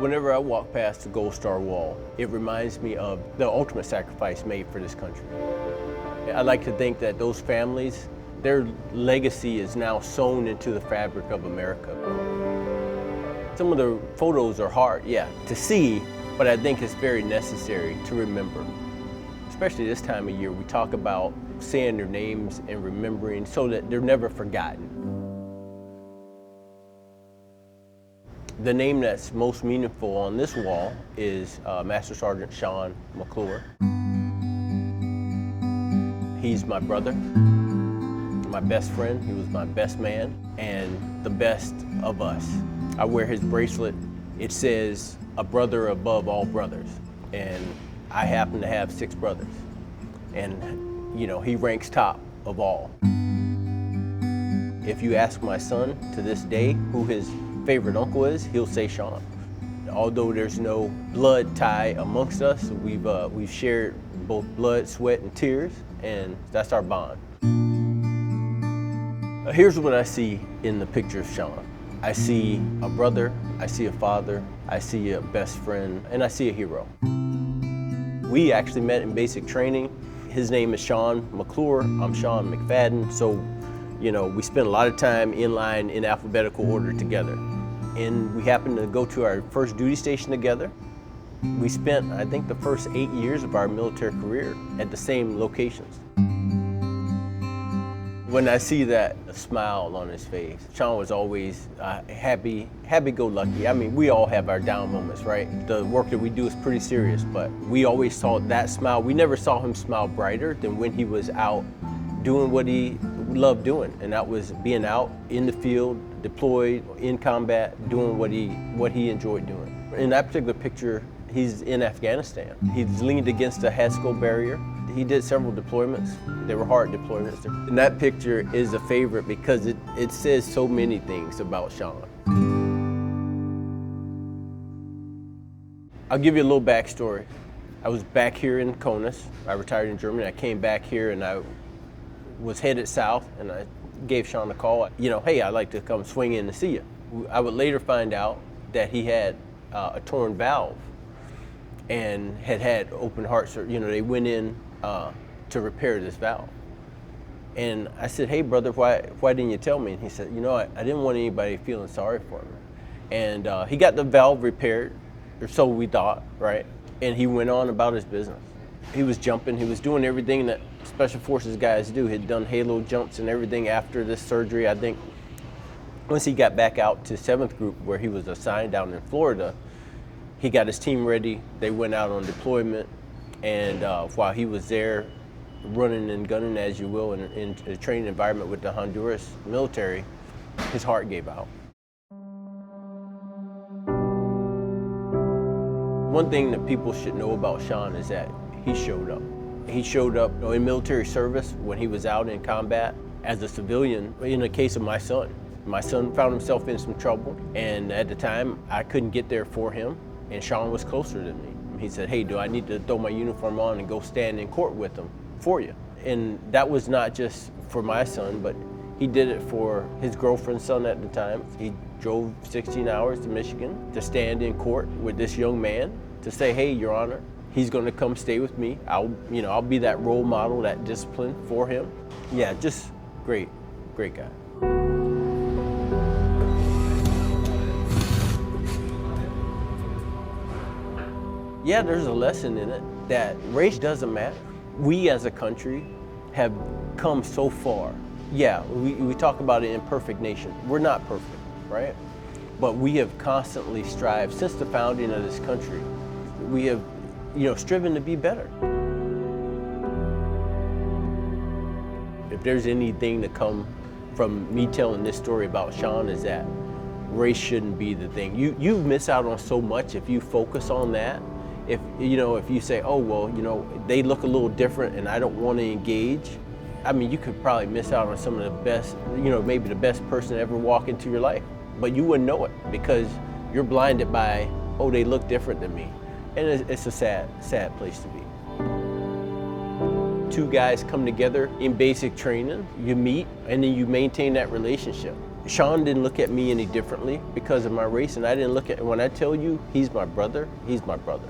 Whenever I walk past the Gold Star Wall, it reminds me of the ultimate sacrifice made for this country. I like to think that those families, their legacy is now sewn into the fabric of America. Some of the photos are hard, to see, but I think it's very necessary to remember. Especially this time of year, we talk about saying their names and remembering so that they're never forgotten. The name that's most meaningful on this wall is Master Sergeant Shawn McClure. He's my brother, my best friend. He was my best man and the best of us. I wear his bracelet. It says, "A brother above all brothers." And I happen to have 6 brothers. And, he ranks top of all. If you ask my son to this day who his favorite uncle is, he'll say Shawn. Although there's no blood tie amongst us, we've shared both blood, sweat, and tears, and that's our bond. Here's what I see in the picture of Shawn. I see a brother, I see a father, I see a best friend, and I see a hero. We actually met in basic training. His name is Shawn McClure, I'm Shawn McFaden, so we spent a lot of time in line in alphabetical order together. And we happened to go to our first duty station together. We spent, I think, the first 8 years of our military career at the same locations. When I see that smile on his face, Shawn was always happy-go-lucky. I mean, we all have our down moments, right? The work that we do is pretty serious, but we always saw that smile. We never saw him smile brighter than when he was out doing what he loved doing, and that was being out in the field, deployed, in combat, doing what he enjoyed doing. In that particular picture, he's in Afghanistan. He's leaned against a Haskell barrier. He did several deployments. They were hard deployments. And that picture is a favorite because it says so many things about Shawn. I'll give you a little backstory. I was back here in Konus. I retired in Germany. I came back here and I was headed south, and I gave Shawn a call. Hey, I'd like to come swing in to see you. I would later find out that he had a torn valve and had open heart surgery. They went in to repair this valve. And I said, "Hey, brother, why didn't you tell me?" And he said, I didn't want anybody feeling sorry for me. And he got the valve repaired, or so we thought, right? And he went on about his business. He was jumping, he was doing everything that Special Forces guys do. He'd done halo jumps and everything after this surgery. I think once he got back out to 7th Group, where he was assigned down in Florida, he got his team ready. They went out on deployment, and while he was there running and gunning, as you will, in a training environment with the Honduras military, his heart gave out. One thing that people should know about Shawn is that he showed up. He showed up in military service when he was out in combat as a civilian. In the case of my son found himself in some trouble, and at the time I couldn't get there for him, and Shawn was closer than me. He said, "Hey, do I need to throw my uniform on and go stand in court with him for you?" And that was not just for my son, but he did it for his girlfriend's son at the time. He drove 16 hours to Michigan to stand in court with this young man to say, "Hey, Your Honor, he's going to come stay with me. I'll be that role model, that discipline for him." Yeah, just great guy. Yeah, there's a lesson in it that race doesn't matter. We as a country have come so far. Yeah, we talk about an imperfect nation. We're not perfect, right? But we have constantly strived since the founding of this country. We have striven to be better. If there's anything to come from me telling this story about Shawn, is that race shouldn't be the thing. You miss out on so much if you focus on that. If you say, "Oh, well, they look a little different and I don't want to engage," I mean, you could probably miss out on some of the best, maybe the best person to ever walk into your life. But you wouldn't know it because you're blinded by, "Oh, they look different than me." And it's a sad place to be. Two guys come together in basic training, you meet, and then you maintain that relationship. Shawn didn't look at me any differently because of my race, and I didn't look at, when I tell you he's my brother, he's my brother.